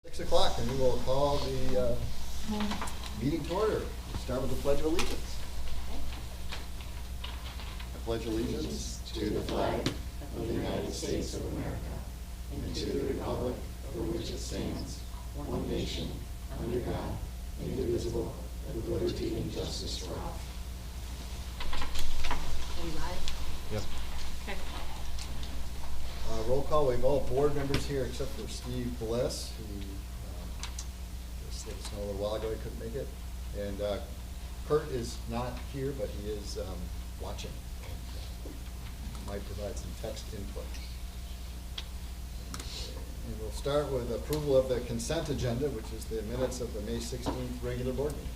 6 o'clock, and we will call the meeting to order. We'll start with the Pledge of Allegiance. I pledge allegiance to the flag of the United States of America and to the republic for which it stands, one nation, under God, indivisible, with liberty and justice for all. Are we live? Yep. Okay. Roll call. We have all board members here except for Steve Bliss, who just let us know a little while ago he couldn't make it. And Kurt is not here, but he is watching. Might provide some text input. And we'll start with approval of the consent agenda, which is the minutes of the May 16th regular board meeting.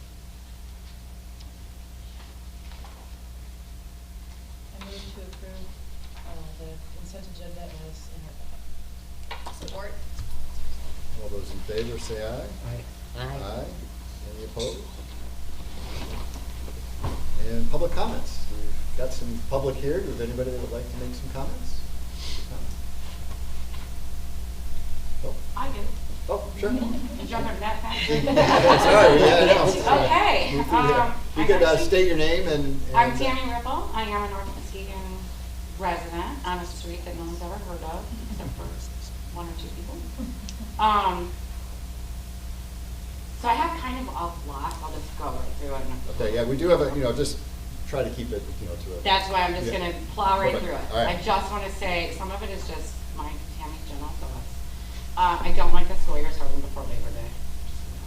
I move to approve the consent agenda as in our packet. Support. All those in favor say aye. Aye. Aye. Any opposed? And public comments. We've got some public here. Do we have anybody that would like to make some comments? Oh, I do. oh, sure. And jump over that fast. Sorry, yeah, no. Okay. Move through here. You could state your name and I'm Tammy Ripple. I am a North Muskegon resident on a street that no one's ever heard of, except for one or two people. So I have kind of a lot. I'll just go right through it. okay, yeah, we do have a, just try to keep it, to a. That's why I'm just Yeah. going to plow right Perfect. through it. All right. I just want to say some of it is just my Tammy's general thoughts. I don't like the school year starting before Labor Day.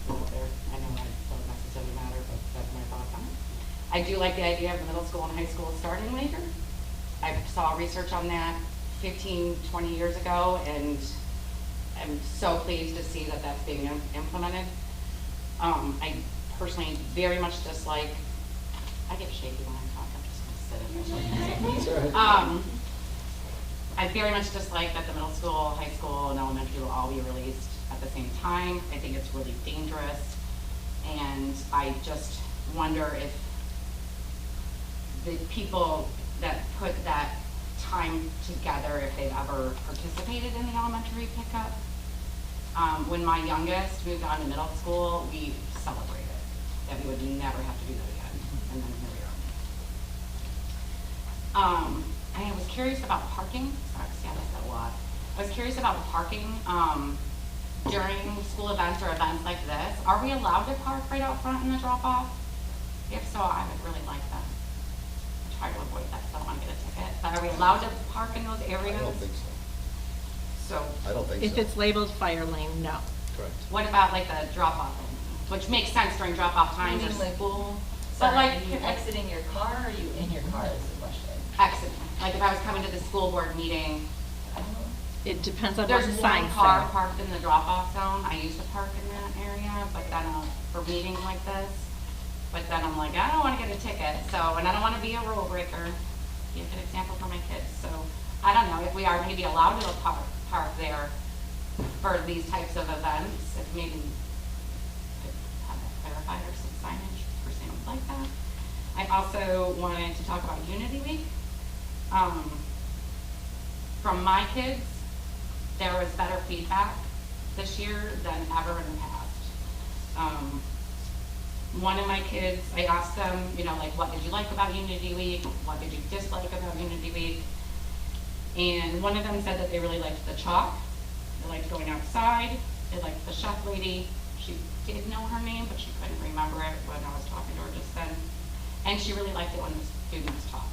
Just out there. I know that doesn't necessarily matter, but that's my thoughts on it. I do like the idea of the middle school and high school starting later. I saw research on that 15, 20 years ago, and I'm so pleased to see that that's being implemented. I personally very much dislike, I get shaky when I talk, I'm just going to sit in there. That's all right. I very much dislike that the middle school, high school, and elementary will all be released at the same time. I think it's really dangerous, and I just wonder if the people that put that time together, if they've ever participated in the elementary pickup. When my youngest moved on to middle school, we celebrated that we would never have to do that again, and then here we are. I was curious about parking. Sorry, I said a lot. I was curious about parking during school events or events like this. Are we allowed to park right out front in the drop-off? If so, I would really like that. I try to avoid that, so I don't want to get a ticket. But are we allowed to park in those areas? I don't think so. So, I don't think so. If it's labeled fire lane, no. Correct. what about like the drop-off, which makes sense during drop-off times You or mean like- school? But But like are you exiting your car or are you in your car is the question? exiting. Like if I was coming to the school board meeting, It depends on what there's the one sign car says. parked in the drop-off zone. I used to park in that area, but then for meetings like this. But then I'm like, I don't want to get a ticket, so, and I don't want to be a rule breaker. Be a good example for my kids. So I don't know if we are maybe allowed to park there for these types of events. If maybe could have that clarified or some signage for things like that. I also wanted to talk about Unity Week. From my kids, there was better feedback this year than ever in the past. One of my kids, I asked them, like, what did you like about Unity Week? What did you dislike about Unity Week? And one of them said that they really liked the chalk. They liked going outside. They liked the chef lady. She did know her name, but she couldn't remember it when I was talking to her just then. And she really liked it when the students talked.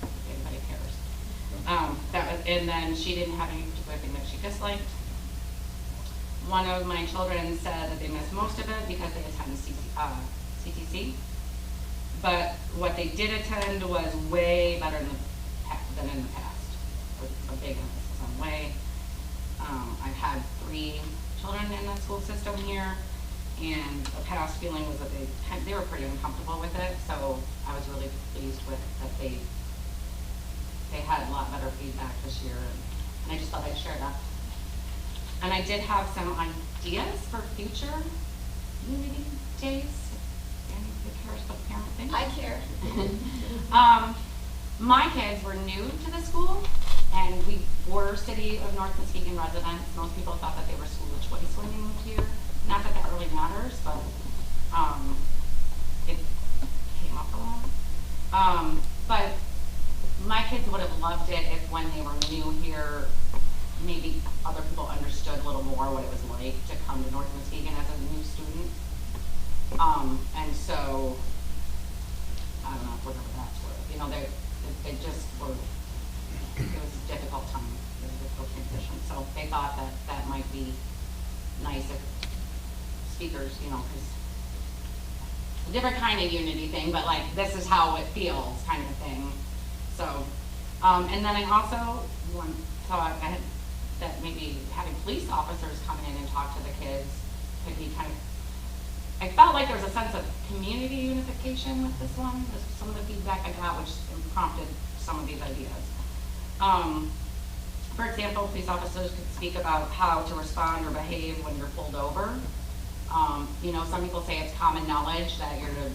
If anybody cares. And then she didn't have any particular thing that she disliked. One of my children said that they missed most of it because they attended CTC. But what they did attend was way better than in the past. With a big emphasis on way. I've had 3 children in the school system here, and the past feeling was that they were pretty uncomfortable with it. So I was really pleased with that they had a lot better feedback this year, and I just thought I'd share that. And I did have some ideas for future Unity Days. Anybody cares about parent things? I care. My kids were new to the school, And we were City of North Muskegon residents. Most people thought that they were school of choice when they moved here. Not that that really matters, but it came up a lot. But my kids would have loved it if when they were new here, maybe other people understood a little more what it was like to come to North Muskegon as a new student. And so, I don't know, whatever that's worth. You know, they just were, it was a difficult time. It was a difficult transition. So they thought that that might be nice if speakers, you know, because a different kind of unity thing, but like, this is how it feels kind of thing. So, and then I also thought that maybe having police officers come in and talk to the kids could be kind of, I felt like there was a sense of community unification with this one. This was some of the feedback I got, which prompted some of these ideas. For example, police officers could speak about how to respond or behave when you're pulled over. You know, some people say it's common knowledge that you're to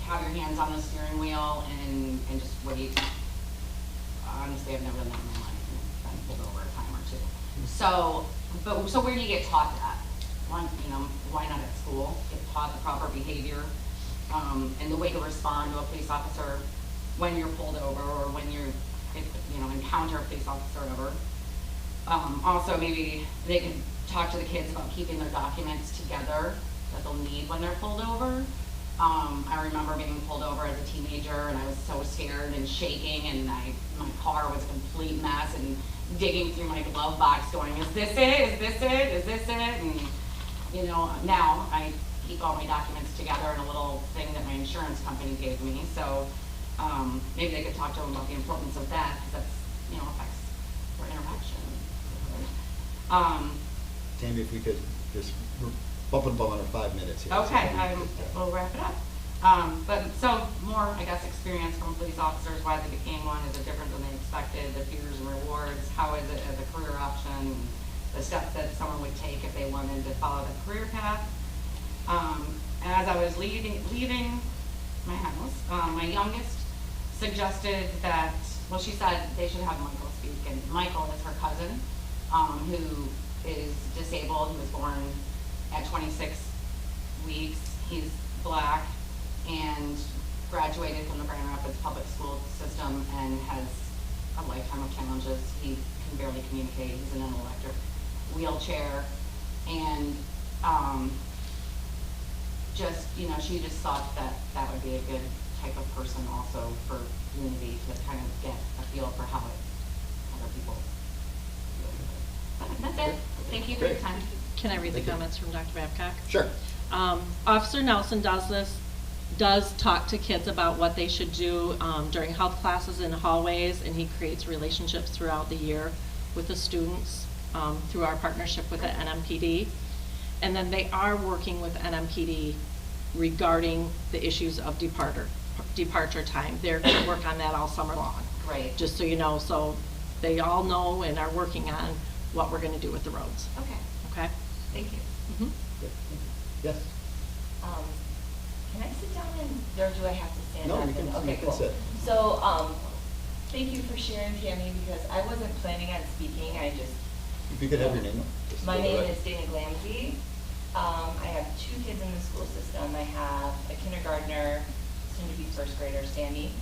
have your hands on the steering wheel and just wait. Honestly, I've never done that in my life. I've been pulled over a time or two. So where do you get taught that? One, you know, why not at school? Get taught the proper behavior and the way to respond to a police officer when you're pulled over or when you encounter a police officer or whatever. Also, maybe they can talk to the kids about keeping their documents together that they'll need when they're pulled over. I remember being pulled over as a teenager and I was so scared and shaking and my car was a complete mess and digging through my glove box going, is this it? Is this it? Is this it? And you know, now I keep all my documents together in a little thing that my insurance company gave me. So maybe they could talk to them about the importance of that because that's, you know, affects their interaction. Tammy, if we could just, we're bumping up on our 5 minutes here. Okay, So we'll wrap it up. But so more, I guess, experience from police officers, why they became one, is it different than they expected, the fears and rewards, how is it as a career option, the steps that someone would take if they wanted to follow the career path. As I was leaving my house, my youngest suggested that, well, she said they should have Michael speak, and Michael is her cousin, who is disabled. He was born at 26 weeks. He's Black and graduated from the Grand Rapids public school system and has a lifetime of challenges. He can barely communicate. He's in an electric wheelchair, and just, you know, she just thought that that would be a good type of person also for unity to kind of get a feel for how other people feel. But that's it. Thank you for your time. Can I read the Thank you. comments from Dr. Babcock? Sure. Officer Nelson does talk to kids about what they should do during health classes in hallways, and he creates relationships throughout the year with the students through our partnership with the NMPD. And then they are working with NMPD regarding the issues of departure time. They're going to work on that all summer long. Great. Just so you know, so they all know and are working on what we're going to do with the roads. Okay. Okay? Thank you. Mhm. Good. Yes. Can I sit down or do I have to stand No, up? you can- Okay, you can cool. sit. So, thank you for sharing, Tammy, because I wasn't planning on speaking. If you could have your name. Just My go name ahead. is Dana Glamsey. I have 2 kids in the school system. I have a kindergartner, soon to be first grader, Sammy,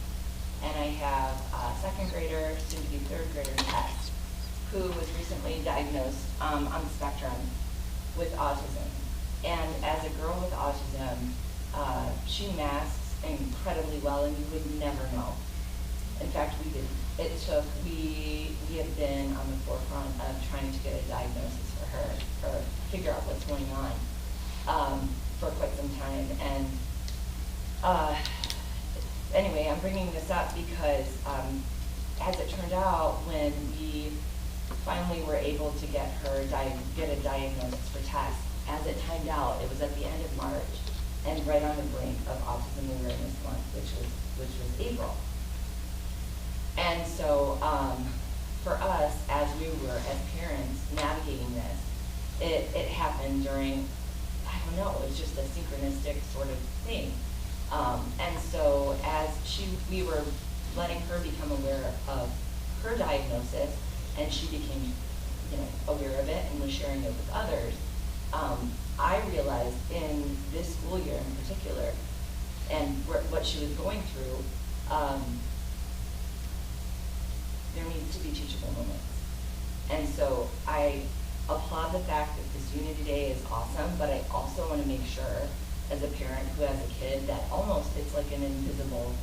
and I have a second grader, soon to be third grader, Tess, who was recently diagnosed on the spectrum with autism. And as a girl with autism, she masks incredibly well, and you would never know. In fact, we have been on the forefront of trying to get a diagnosis for her, or figure out what's going on, for quite some time. And anyway, I'm bringing this up because, as it turned out, when we finally were able to get her get a diagnosis for Tess, as it timed out, it was at the end of March and right on the brink of Autism Awareness Month, which was April. And so for us, as we were as parents navigating this, it happened during, I don't know, it's just a synchronistic sort of thing. And so as we were letting her become aware of her diagnosis, and she became, aware of it and was sharing it with others. I realized in this school year in particular, and what she was going through, there needs to be teachable moments. And so I applaud the fact that this Unity Day is awesome, but I also want to make sure, as a parent who has a kid, that almost it's like an invisible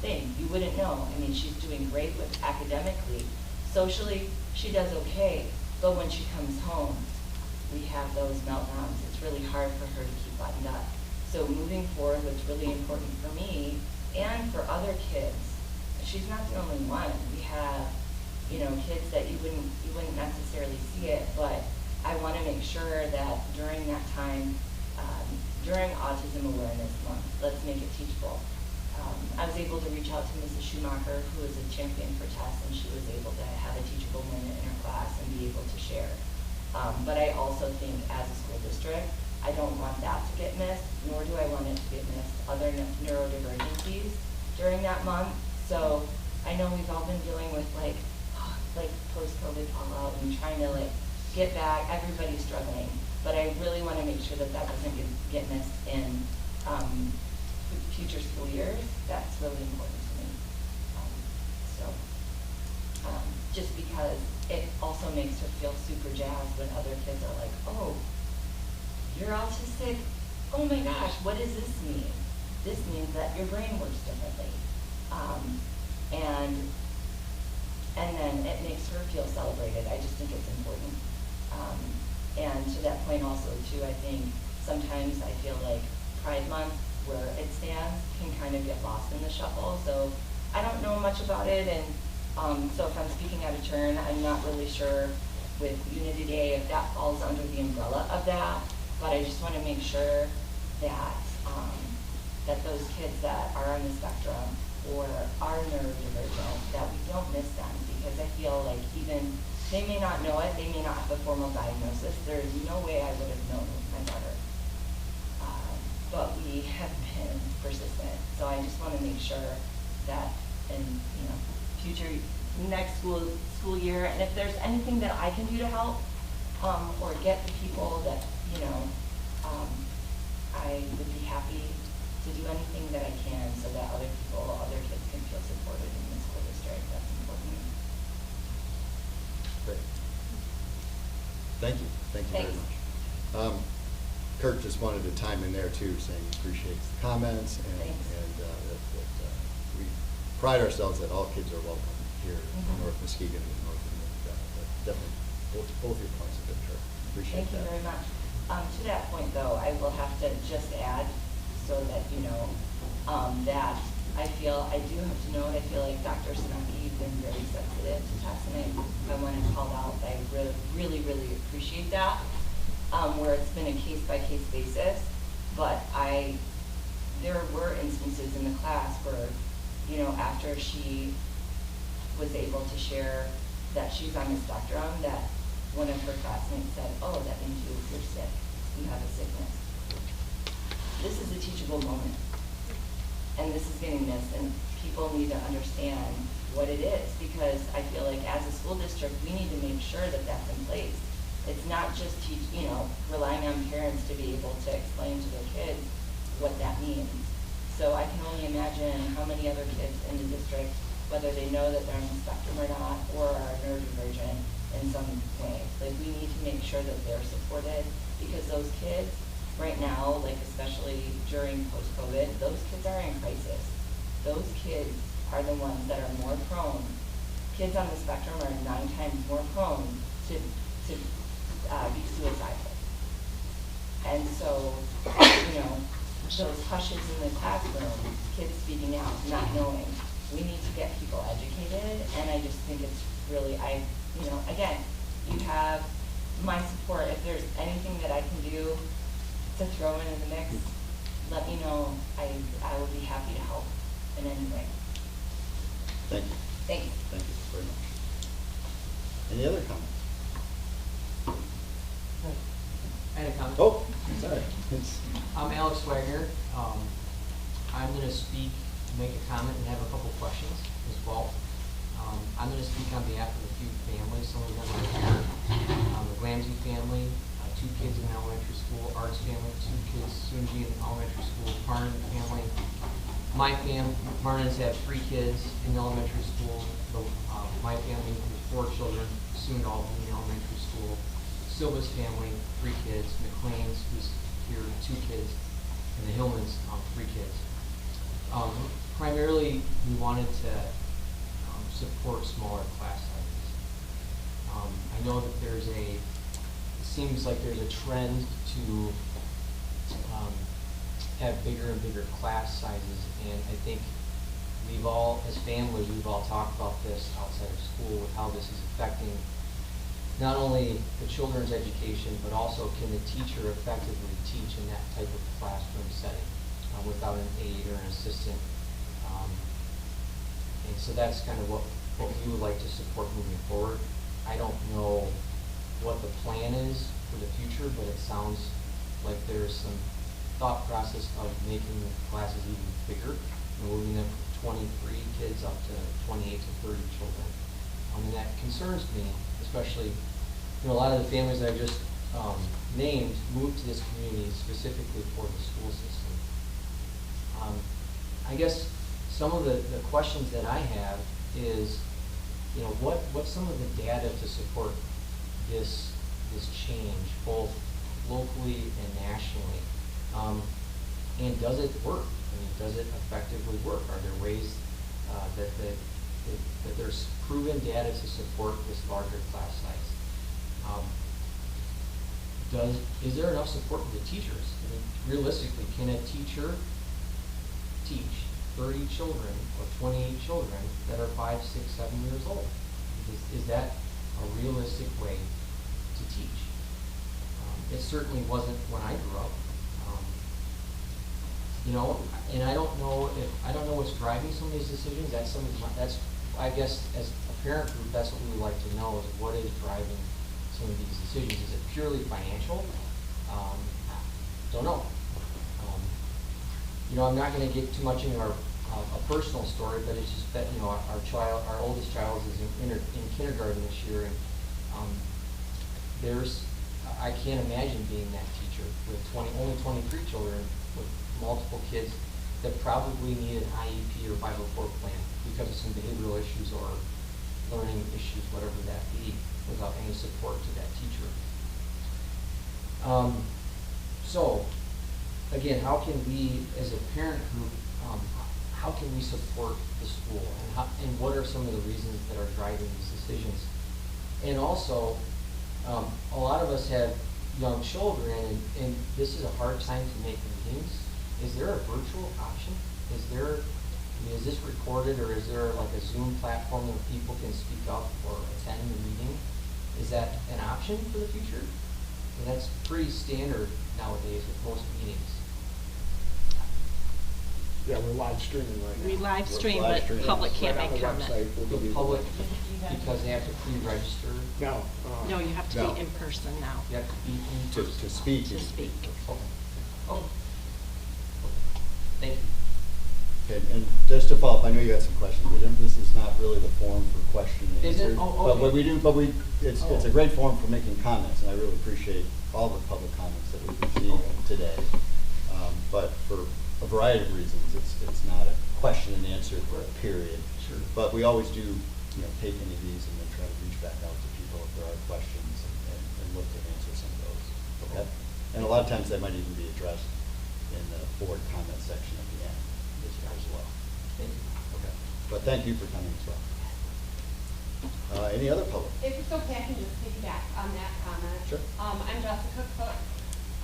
thing. You wouldn't know. I mean, she's doing great with academically. Socially, she does okay, but when she comes home, we have those meltdowns. It's really hard for her to keep buttoned up. So moving forward, what's really important for me and for other kids, she's not the only one. We have, kids that you wouldn't necessarily see it, but I want to make sure that during that time, during Autism Awareness Month, let's make it teachable. I was able to reach out to Mrs. Schumacher, who is a champion for Tess, and she was able to have a teachable moment in her class and be able to share. But I also think as a school district, I don't want that to get missed, nor do I want it to get missed, other neurodivergencies during that month. So I know we've all been dealing with like post-COVID fallout and trying to get back, everybody's struggling. But I really want to make sure that doesn't get missed in future school years. That's really important to me. Just because it also makes her feel super jazzed when other kids are like, oh, you're autistic? Oh my gosh, what does this mean? This means that your brain works differently. And then it makes her feel celebrated. I just think it's important. And to that point also too, I think sometimes I feel like Pride Month, where it stands, can kind of get lost in the shuffle. So I don't know much about it, and so if I'm speaking out of turn, I'm not really sure with Unity Day if that falls under the umbrella of that, but I just want to make sure that that those kids that are on the spectrum or are neurodivergent, that we don't miss them, because I feel like even they may not know it, they may not have a formal diagnosis. There is no way I would have known with my daughter. But we have been persistent. So I just want to make sure that in future next school year, and if there's anything that I can do to help or get the people that I would be happy to do anything that I can so that other kids can feel supported in the school district. That's important. Great. Thank you very Thanks. much. Kurt just wanted to chime in there too, saying he appreciates the comments and Thanks. that we pride ourselves that all kids are welcome here in North Muskegon and North of but definitely both your points have been heard. Appreciate Thank you that. very much. To that point though, I will have to just add so that you know that I do have to note, I feel like Dr. Sanaki, you've been very sensitive to Tess, and I want to call out, I really appreciate that. Where it's been a case-by-case basis, but there were instances in the class where, after she was able to share that she's on the spectrum, that one of her classmates said, oh, that means you're sick, you have a sickness. This is a teachable moment, and this is getting missed, and people need to understand what it is, because I feel like as a school district, we need to make sure that that's in place. It's not just relying on parents to be able to explain to their kids what that means. So I can only imagine how many other kids in the district, whether they know that they're on the spectrum or not, or are neurodivergent in some way. Like, we need to make sure that they're supported, because those kids right now, like especially during post-COVID, those kids are in crisis. Those kids are the ones that are more prone. Kids on the spectrum are 9 times more prone to be suicidal. And so, those hushes in the classroom, kids speaking out, not knowing, we need to get people educated, and I just think it's really, again, you have my support. If there's anything that I can do to throw in the mix, let me know. I would be happy to help in any way. Thank you. Thanks. Thank you very much. Any other comments? I had a comment. Oh, sorry. I'm Alex Wagner. I'm going to make a comment and have a couple questions as well. I'm going to speak on behalf of a few families. Some of them are here. The Glamsey family, 2 kids in elementary school. Arts family, 2 kids soon to be in elementary school. Parnan family. My family, Parnans have 3 kids in elementary school. My family with 4 children, soon to all be in elementary school. Silva's family, 3 kids. McLean's, who's here, 2 kids. And the Hillmans, 3 kids. Primarily, we wanted to support smaller class sizes. I know that it seems like there's a trend to have bigger and bigger class sizes, and I think we've all, as families, we've all talked about this outside of school with how this is affecting not only the children's education, but also can the teacher effectively teach in that type of classroom setting without an aide or an assistant. And so that's kind of what we would like to support moving forward. I don't know what the plan is for the future, but it sounds like there's some thought process of making the classes even bigger, and moving them from 23 kids up to 28 to 30 children. And that concerns me, especially, a lot of the families that I just named moved to this community specifically for the school system. I guess some of the questions that I have is, what's some of the data to support this change, both locally and nationally? And does it work? Does it effectively work? Are there ways that there's proven data to support this larger class size? Is there enough support for the teachers? Realistically, can a teacher teach 30 children or 28 children that are 5, 6, 7 years old? Is that a realistic way to teach? It certainly wasn't when I grew up. And I don't know what's driving some of these decisions. I guess as a parent group, that's what we would like to know, is what is driving some of these decisions. Is it purely financial? Don't know. I'm not going to get too much into a personal story, but it's just that our oldest child is in kindergarten this year, and I can't imagine being that teacher with only 23 children with multiple kids that probably need an IEP or 504 plan because of some behavioral issues or learning issues, whatever that be, without any support to that teacher. So, again, how can we, as a parent group, how can we support the school, and what are some of the reasons that are driving these decisions? And also, a lot of us have young children, and this is a hard time to make meetings. Is there a virtual option? Is this recorded, or is there like a Zoom platform where people can speak up or attend the meeting? Is that an option for the future? And that's pretty standard nowadays with most meetings. Yeah, we're live streaming right now. We live stream, live but streaming. public can't Right on make the comment. website, we'll give The you public, link. because they have to pre-register, No. No, you have to No. be in person now you have to be in To person. speak. to speak. Oh. Thank you. Okay, and just to follow up, I know you had some questions. This is not really the forum for question and Is it? answer. Oh, But okay. what we do, it's Oh. a great forum for making comments, and I really appreciate all the public comments that we've received Okay. today. But for a variety of reasons, it's not a question and answer period. Sure. But we always do, take any of these and then try to reach back out to people if there are questions and look to answer some of those. Okay? And a lot of times that might even be addressed in the board comment section at the end as well. Thank you. Okay. But thank you for coming as well. Any other public? If it's okay, I can just piggyback on that comment. Sure. I'm Jessica Cook.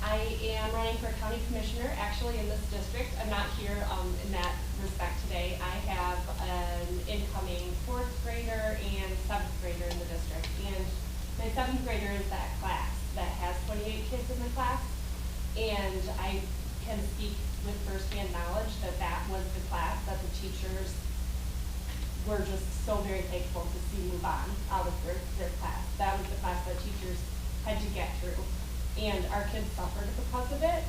I am running for county commissioner, actually in this district. I'm not here in that respect today. I have an incoming 4th grader and 7th grader in the district. And my 7th grader is that class that has 28 kids in the class. And I can speak with firsthand knowledge that that was the class that the teachers were just so very thankful to see move on out of their class. That was the class that teachers had to get through. And our kids suffered because of it.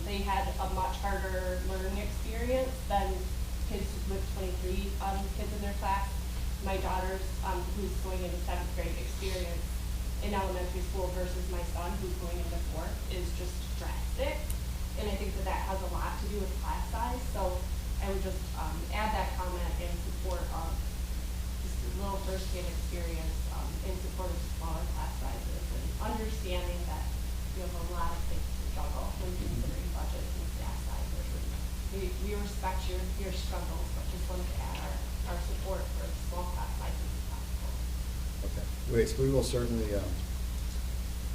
They had a much harder learning experience than kids with 23 kids in their class. my daughter's, who's going into 7th grade, experience in elementary school versus my son who's going into 4th is just drastic. And I think that that has a lot to do with class size. So I would just add that comment in support of just a little first-hand experience in support of smaller class sizes and understanding that you have a lot of things to juggle when considering budgets and staff sizes. And we respect your struggles, but just wanted to add our support for small class sizes as possible. Okay, wait, so we will certainly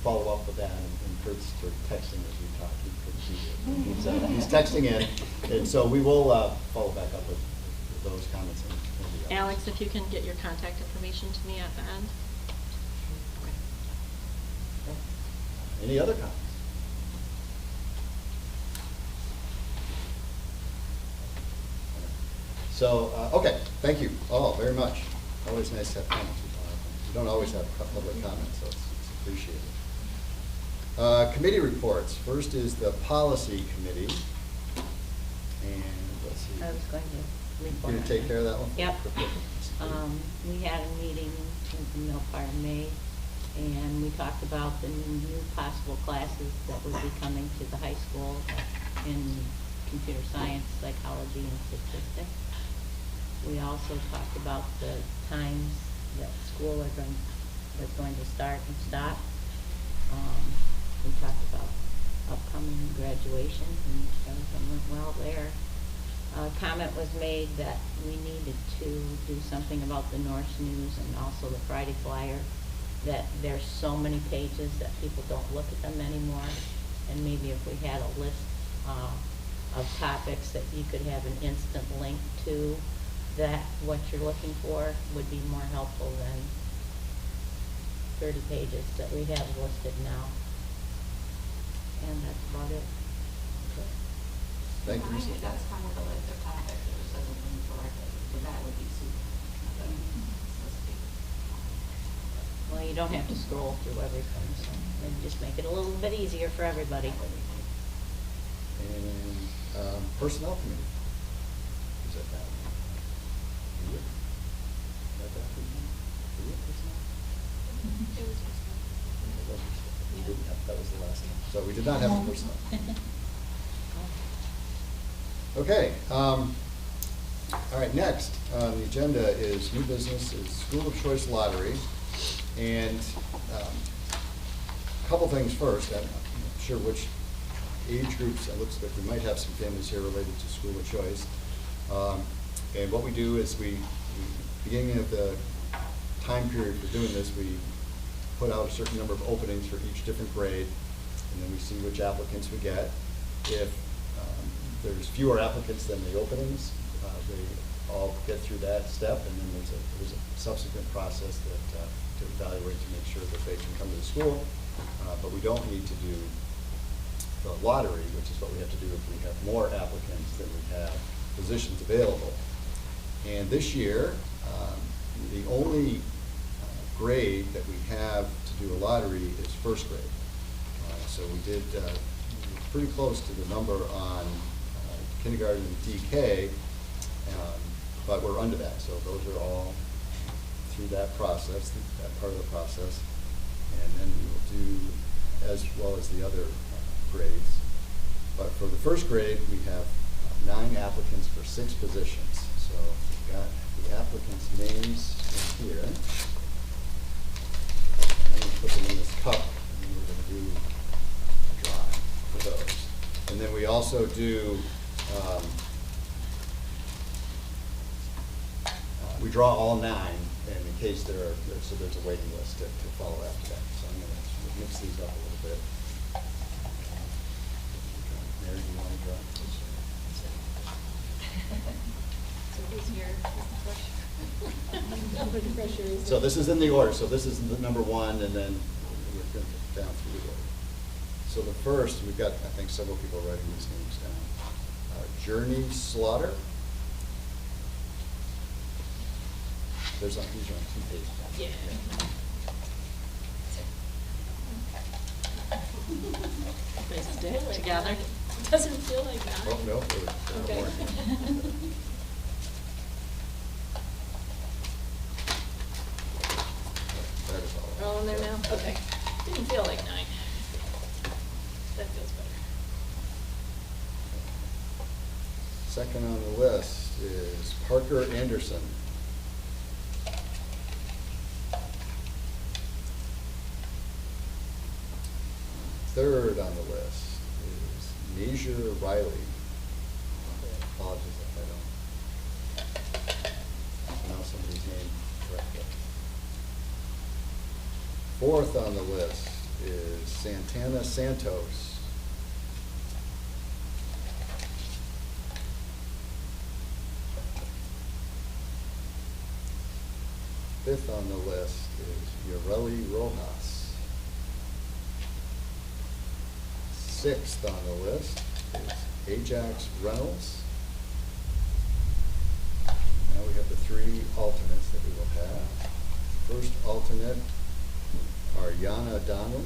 follow up with that, and Kurt's sort of texting as we talk. He couldn't see it. He's texting in, and so we will follow back up with those comments. And the others. Alex, if you can get your contact information to me at the end. Any other comments? So, okay, thank you all very much. Always nice to have comments. We don't always have public comments, so it's appreciated. Committee reports. First is the policy committee. And let's see. I was going to report. You're going to take care of that one? Yep. We had a meeting in the middle part of May, and we talked about the new possible classes that would be coming to the high school in computer science, psychology, and statistics. We also talked about the times that school is going to start and stop. We talked about upcoming graduations, and everything went well there. Comment was made that we needed to do something about the Norse News and also the Friday Flyer, that there's so many pages that people don't look at them anymore, and maybe if we had a list of topics that you could have an instant link to, that what you're looking for would be more helpful than 30 pages that we have listed now. And that's about it. Okay. Thank you, Mrs. That's kind of the list of topics that was doesn't come correctly, so that would be super. Well, you don't have to scroll through everything, so maybe just make it a little bit easier for everybody. And personnel committee. Who's at that? You? At that meeting? Were you at personnel? It was just. We didn't have, that was the last time. So we did not have a personnel. Okay. All right, next on the agenda is new business, is school of choice lottery. And a couple things first. I'm not sure which age groups, it looks like we might have some families here related to school of choice. And what we do is beginning of the time period for doing this, we put out a certain number of openings for each different grade, and then we see which applicants we get. If there's fewer applicants than the openings, they all get through that step, and then there's a subsequent process that to evaluate to make sure that they can come to the school. But we don't need to do the lottery, which is what we have to do if we have more applicants than we have positions available. And this year, the only grade that we have to do a lottery is first grade. So we did pretty close to the number on kindergarten and DK, but we're under that. So those are all through that process, that part of the process. And then we will do as well as the other grades. But for the first grade, we have 9 applicants for 6 positions. So we've got the applicants' names in here. I'm going to put them in this cup, and then we're going to do a drawing for those. And then we also do, we draw all 9, and in case there are, so there's a waiting list to follow after that. So I'm going to mix these up a little bit. Mary, do you want to draw? So who's here? Who's the pressure? So this is in the order. So this is the number 1, and then we're going to go down through the order. So the first, we've got, I think, several people writing these names down. Journey Slaughter. These are on 2 pages. Yeah. They stick together. Doesn't feel like that. Oh, no. There are Okay. more. Okay, didn't feel like 9. That feels better. Second on the list is Parker Anderson. Third on the list is Nhsaa Riley. Apologies if I don't pronounce somebody's name correctly. Fourth on the list is Santana Santos. Fifth on the list is Yoreli Rojas. Sixth on the list is Ajax Reynolds. Now we have the 3 alternates that we will have. First alternate are Yana Donlin.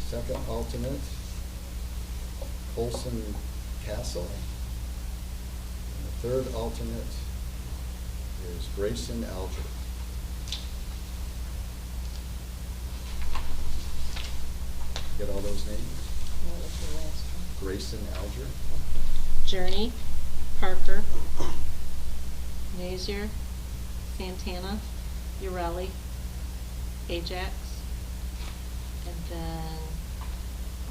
Second alternate, Colson Castle. And the third alternate is Grayson Alger. Get all those names? What was the last one? Grayson Alger. Journey, Parker, Nhsaa, Santana, Yoreli, Ajax, and then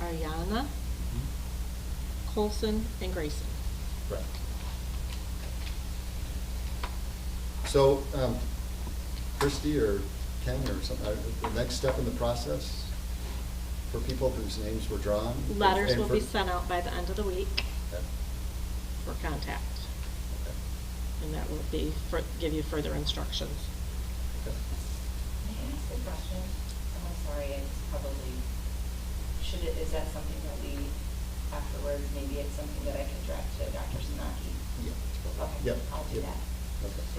Ariana, Colson, and Grayson. Right. So, Christie or Ken or something, the next step in the process for people whose names were drawn? Letters and will be sent out by the end of the week Okay. for contact, Okay. and that will be, give you further instructions. Okay. May I ask a question? I'm sorry, it's probably, is that something that we, afterwards, maybe it's something that I could direct to Dr. Sanaki? Yeah. Okay, Yep. I'll do Yep. that.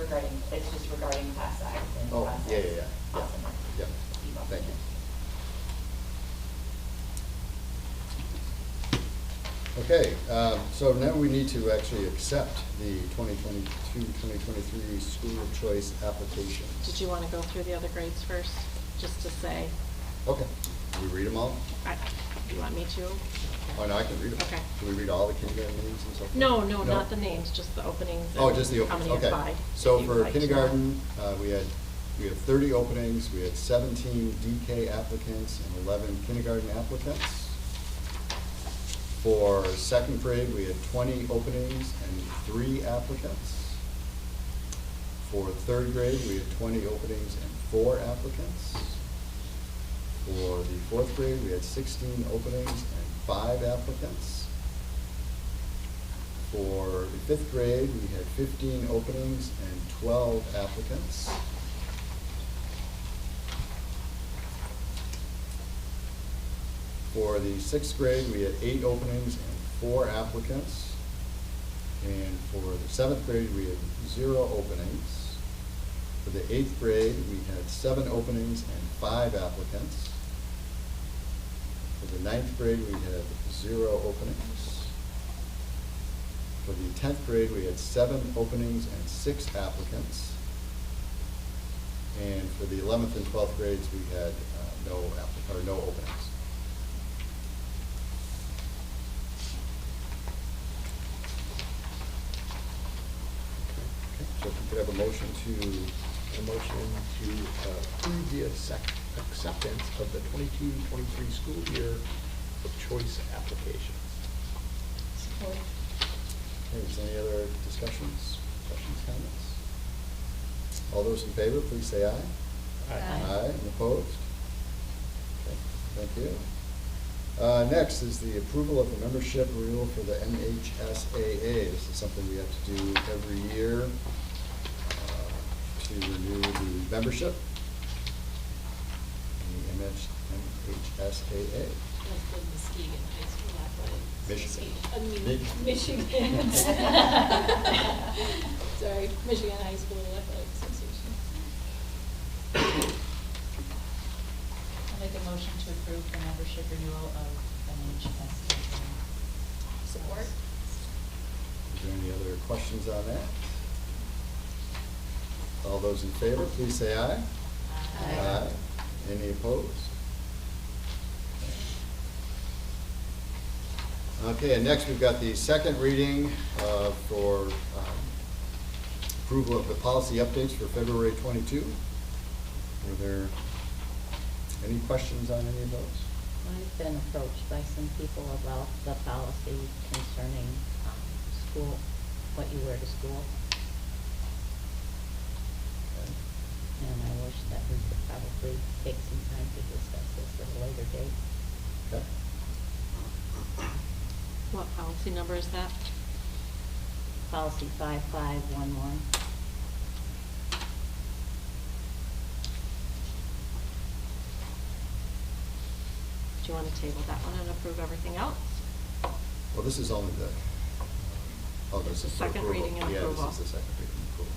Okay. It's just regarding class size and Oh, process. yeah. Awesome. Yeah. Thank you. Okay, so now we need to actually accept the 2022-2023 school choice applications. Did you want to go through the other grades first, just to say, Okay, can we read them all? do you want me to? Oh, no, I can read them. Okay. Can we read all the kindergarten names and so forth? No, not the names, just the openings. Oh, and just the how openings, many okay. applied, So if you'd for like to know. kindergarten, we had 30 openings, we had 17 DK applicants and 11 kindergarten applicants. For second grade, we had 20 openings and 3 applicants. For third grade, we had 20 openings and 4 applicants. For the fourth grade, we had 16 openings and 5 applicants. For the fifth grade, we had 15 openings and 12 applicants. For the sixth grade, we had 8 openings and 4 applicants. And for the seventh grade, we had 0 openings. For the eighth grade, we had 7 openings and 5 applicants. For the ninth grade, we had 0 openings. For the 10th grade, we had 7 openings and 6 applicants. And for the 11th and 12th grades, we had no openings. Okay, so if we could have a motion to approve the acceptance of the 22-23 school year of choice applications. Support. Okay, is there any other discussions, questions, comments? All those in favor, please say aye. Aye. Aye, and opposed? Okay, thank you. Next is the approval of the membership renewal for the NHSAA. This is something we have to do every year to renew the membership in the NHSAA. That's the Muskegon High School Athletic Michigan. Association. Michigan. Sorry, Michigan High School Athletic Association. I'll make a motion to approve the membership renewal of NHSA. Support. Is there any other questions on that? All those in favor, please say aye. Aye. Any opposed? Okay, and next we've got the second reading for approval of the policy updates for February 22. Were there any questions on any of those? I've been approached by some people about the policy concerning school, what you wear to school. Okay. And I wish that we could probably take some time to discuss this at a later date. Okay. What policy number is that? Policy 5511. Do you want to table that one and approve everything else? Well, this is only the, oh, this It's is the for second approval. reading and Yeah, approval. this is the second reading and approval.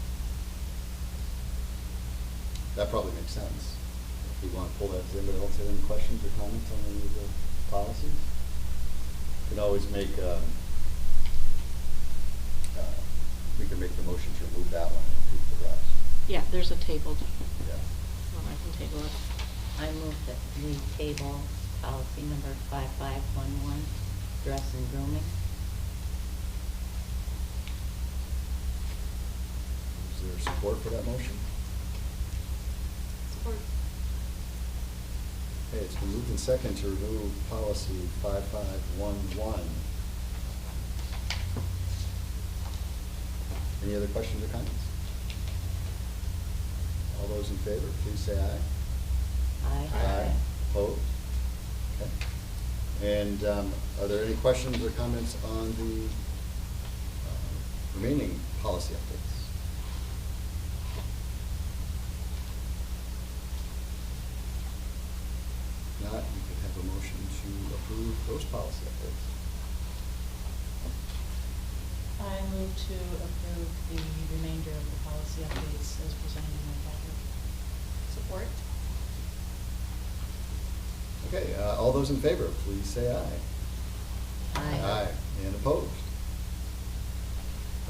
That probably makes sense. If we want to pull that, does anybody else have any questions or comments on any of the policies? We can always make, we can make the motion to remove that one and approve the rest. Yeah, there's a tabled Yeah. one. I can table it. I move that we table policy number 5511, dress and grooming. Is there support for that motion? Support. Okay, it's been moved and second to remove policy 5511. Any other questions or comments? All those in favor, please say aye. Aye. Opposed? Okay. And are there any questions or comments on the remaining policy updates? If not, we could have a motion to approve those policy updates. I move to approve the remainder of the policy updates as presented in my packet. Support. Okay, all those in favor, please say aye. Aye. And opposed?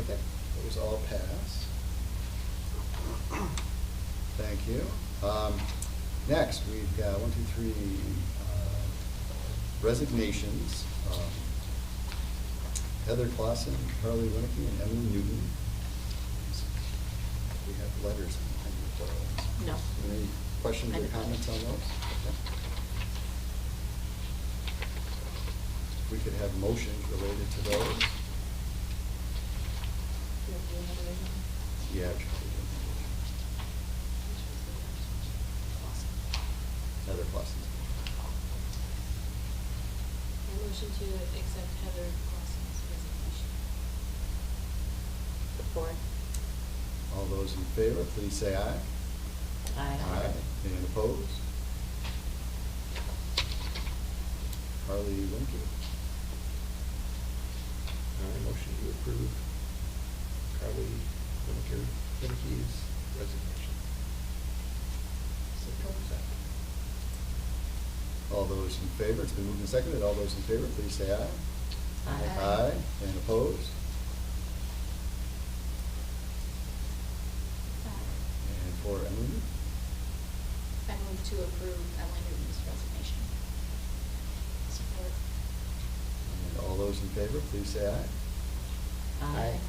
Okay, those all pass. Thank you. Next, we've got 1, 2, 3 resignations. Heather Clausen, Carly Winnicky, and Emily Newton. We have letters behind the those. No. Any questions I or didn't. comments on those? Okay. If we could have motions related to those. Yeah. Heather Clausen. I motion to accept Heather Clausen's resignation. Support. All those in favor, please say aye. Aye. And opposed? Carly Winky. Motion to approve Carly Winnicky's resignation. All those in favor, it's been moved and seconded, all those in favor, please say aye. Aye. Aye, and opposed? And for Emily? I move to approve Emily Newton's resignation. Support. And all those in favor, please say aye. Aye.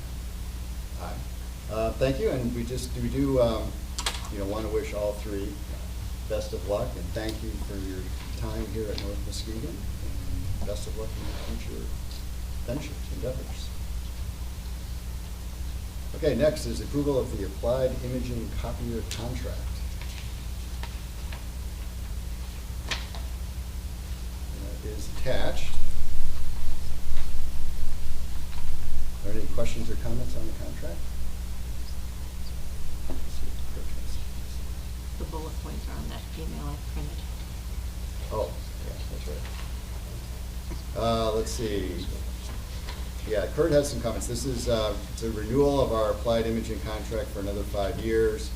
Aye. Thank you, and we do want to wish all three best of luck, and thank you for your time here at North Muskegon, and best of luck in your future ventures, endeavors. Okay, next is approval of the Applied Imaging Copier contract. And that is attached. Are there any questions or comments on the contract? The bullet points are on that email I printed. Oh, yeah, that's right. Let's see. Yeah, Kurt has some comments. This is it's a renewal of our applied imaging contract for another 5 years.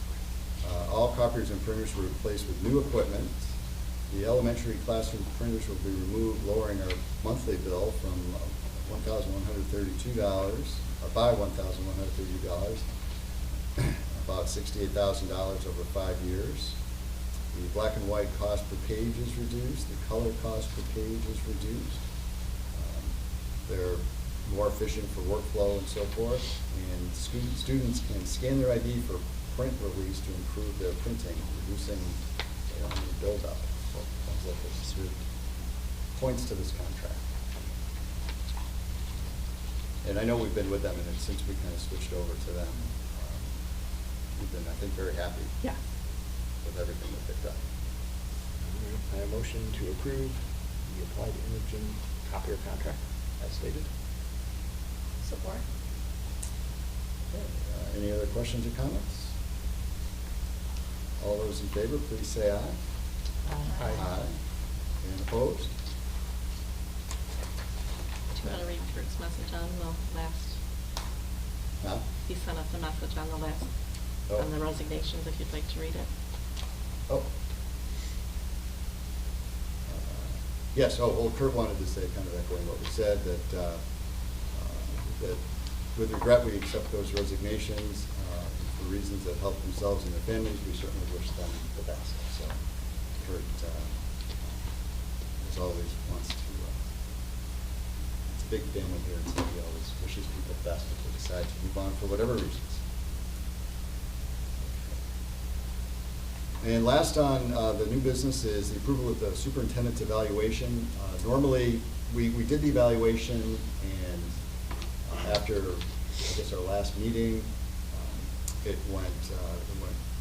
All copiers and printers were replaced with new equipment. The elementary classroom printers will be removed, lowering our monthly bill from $1,132 by $1,132, about $68,000 over 5 years. The black and white cost per page is reduced, the color cost per page is reduced. They're more efficient for workflow and so forth, and students can scan their ID for print release to improve their printing, reducing buildup. So it sounds like it's good points to this contract. And I know we've been with them, and since we kind of switched over to them, we've been, I think, very happy Yeah. with everything that they've done. I have a motion to approve the Applied Imaging Copier contract as stated. Support. Okay, any other questions or comments? All those in favor, please say aye. Aye. And opposed? Do you want to read Kurt's message on the last? Huh? He sent us a message on the last, Oh. on the resignations, if you'd like to read it. Oh. Yes, well, Kurt wanted to say, kind of echoing what we said, that with regret, we accept those resignations for reasons that help themselves and their families. We certainly wish them the best. So Kurt, as always, wants to, it's a big family here, and so he always wishes people the best if they decide to move on for whatever reasons. And last on the new business is the approval of the superintendent's evaluation. Normally, we did the evaluation, and after, I guess, our last meeting, it went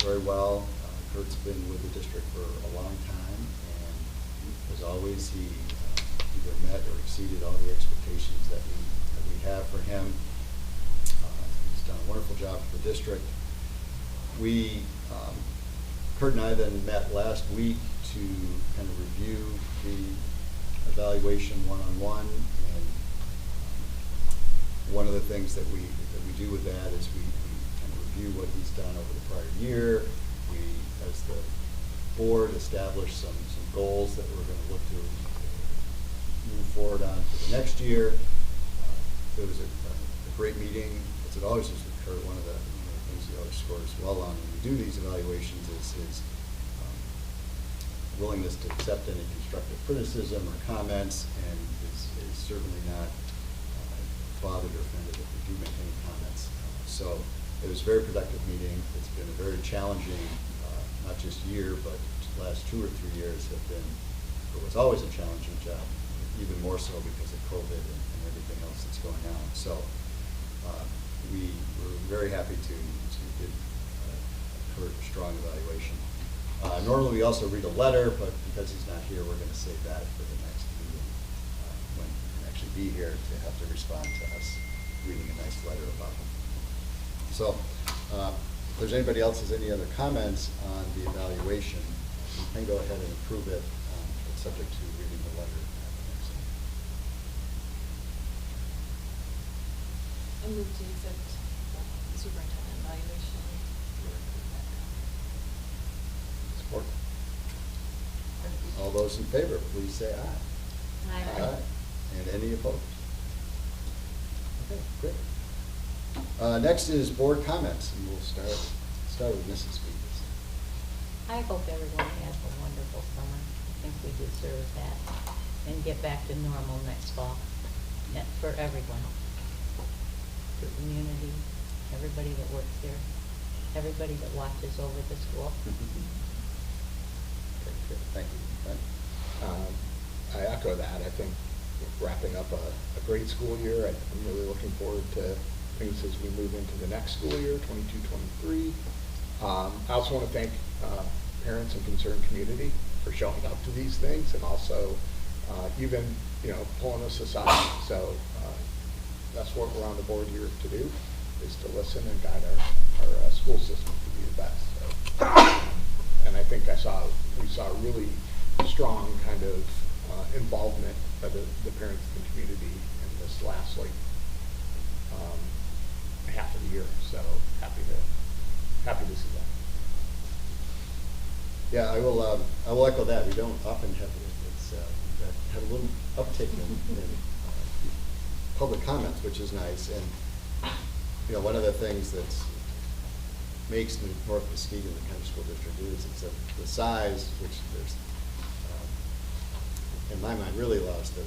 very well. Kurt's been with the district for a long time, and as always, he either met or exceeded all the expectations that we have for him. He's done a wonderful job for the district. Kurt and I then met last week to kind of review the evaluation one-on-one, and one of the things that we do with that is we kind of review what he's done over the prior year. We, as the board, establish some goals that we're going to look to move forward on for the next year. It was a great meeting, as it always is with Kurt. One of the things he always scores well on when we do these evaluations is his willingness to accept any constructive criticism or comments, and is certainly not bothered or offended if we do make any comments. So it was a very productive meeting. It's been a very challenging, not just year, but the last 2 or 3 years have been, it was always a challenging job, even more so because of COVID and everything else that's going on. So we were very happy to give Kurt a strong evaluation. Normally we also read a letter, but because he's not here, we're going to save that for the next meeting, when he can actually be here to have to respond to us reading a nice letter about him. So if there's anybody else has any other comments on the evaluation, you can go ahead and approve it, but subject to reading the letter at the next meeting. I move to accept the superintendent evaluation. Support. All those in favor, please say aye. Aye. And any opposed? Okay, great. Next is board comments, and we'll start with Mrs. Peters. I hope everyone has a wonderful summer. I think we deserve that. And get back to normal next fall. For everyone. The community, everybody that works here, everybody that watches over the school. Okay, good. Thank you. Frank? I echo that. I think wrapping up a great school year. I'm really looking forward to things as we move into the next school year, 22-23. I also want to thank parents and concerned community for showing up to these things, and also even pulling us aside. So that's what we're on the board here to do, is to listen and guide our school system to be the best. So, and I think we saw really strong kind of involvement by the parents and the community in this last half of the year. So happy to see that. Yeah, I will echo that. We don't often have it. We've had a little uptake in public comments, which is nice. And one of the things that's makes the North Muskegon the kind of school district it is that the size, which there's, in my mind, really allows the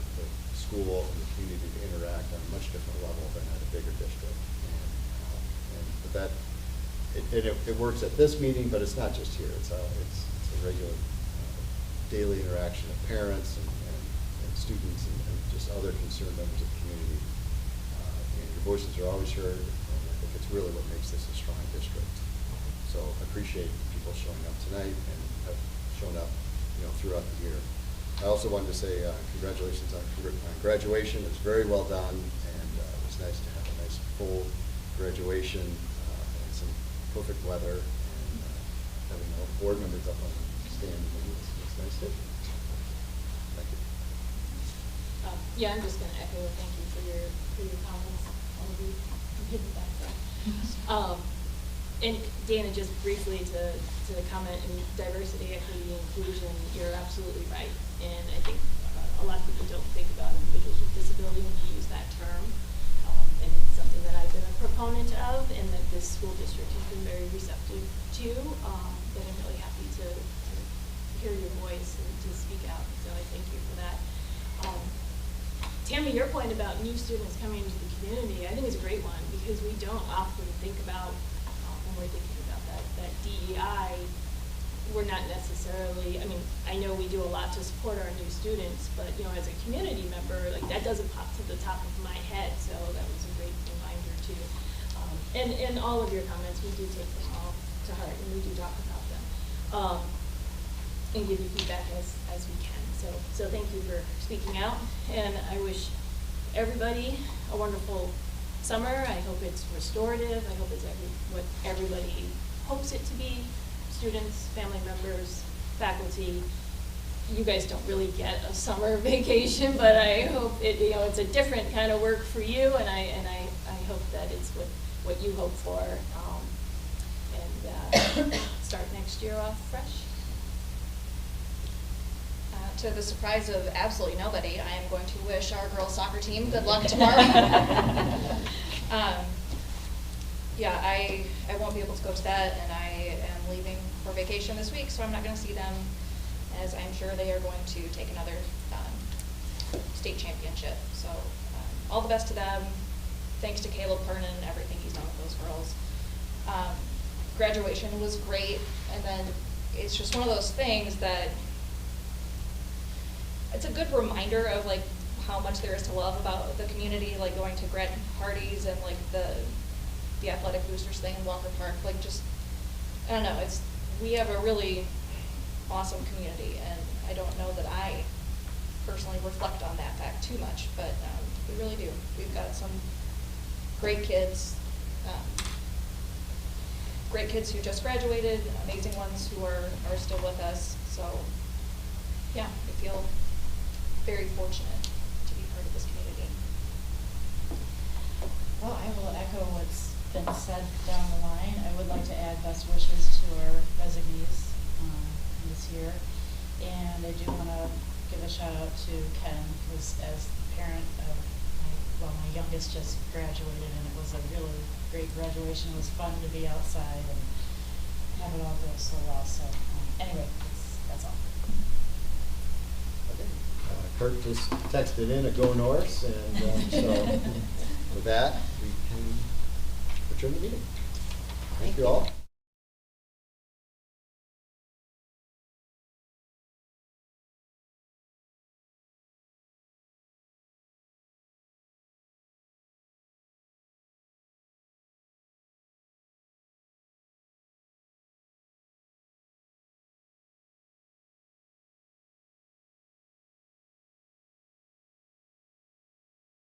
school and the community to interact on a much different level than at a bigger district. But that, it works at this meeting, but it's not just here. It's a regular daily interaction of parents and students and just other concerned members of the community. And your voices are always heard, and I think it's really what makes this a strong district. So I appreciate people showing up tonight and have shown up, throughout the year. I also wanted to say congratulations on graduation. It's very well done, and it was nice to have a nice full graduation and some perfect weather, and having all the board members up on the stand was nice too. Thank you. Yeah, I'm just going to echo a thank you for your comments. All of you hidden back there. And Dana, just briefly to comment in diversity, equity, inclusion, you're absolutely right. And I think a lot of people don't think about individuals with disability when you use that term. And it's something that I've been a proponent of and that this school district has been very receptive to. But I'm really happy to hear your voice and to speak out. So I thank you for that. Tammy, your point about new students coming into the community, I think is a great one because we don't often think about when we're thinking about that DEI, we're not necessarily, I know we do a lot to support our new students, but as a community member, like that doesn't pop to the top of my head, so that was a great reminder too. And all of your comments, we do take them all to heart and we do talk about them. And give you feedback as we can. So thank you for speaking out, and I wish everybody a wonderful summer. I hope it's restorative. I hope it's what everybody hopes it to be. Students, family members, faculty. You guys don't really get a summer vacation, but I hope it's a different kind of work for you, and I hope that it's what you hope for, and start next year off fresh. To the surprise of absolutely nobody, I am going to wish our girls soccer team good luck tomorrow. Yeah, I won't be able to go to that, and I am leaving for vacation this week, so I'm not going to see them, as I'm sure they are going to take another state championship. So all the best to them. Thanks to Caleb Pernin and everything he's done with those girls. Graduation was great, and then it's just one of those things that it's a good reminder of like how much there is to love about the community, like going to grad parties and like the athletic boosters thing in Walker Park. Like just, I don't know, we have a really awesome community, and I don't know that I personally reflect on that fact too much, but we really do. We've got some great kids who just graduated, amazing ones who are still with us. So yeah, I feel very fortunate to be part of this community. Well, I will echo what's been said down the line. I would like to add best wishes to our resignees this year. And I do want to give a shout out to Ken, because as the parent of my youngest just graduated, and it was a really great graduation. It was fun to be outside and have it all go so well. So anyway, that's all. Okay. Kurt just texted in a go Norse, and so with that, we can adjourn the meeting. Thank you all.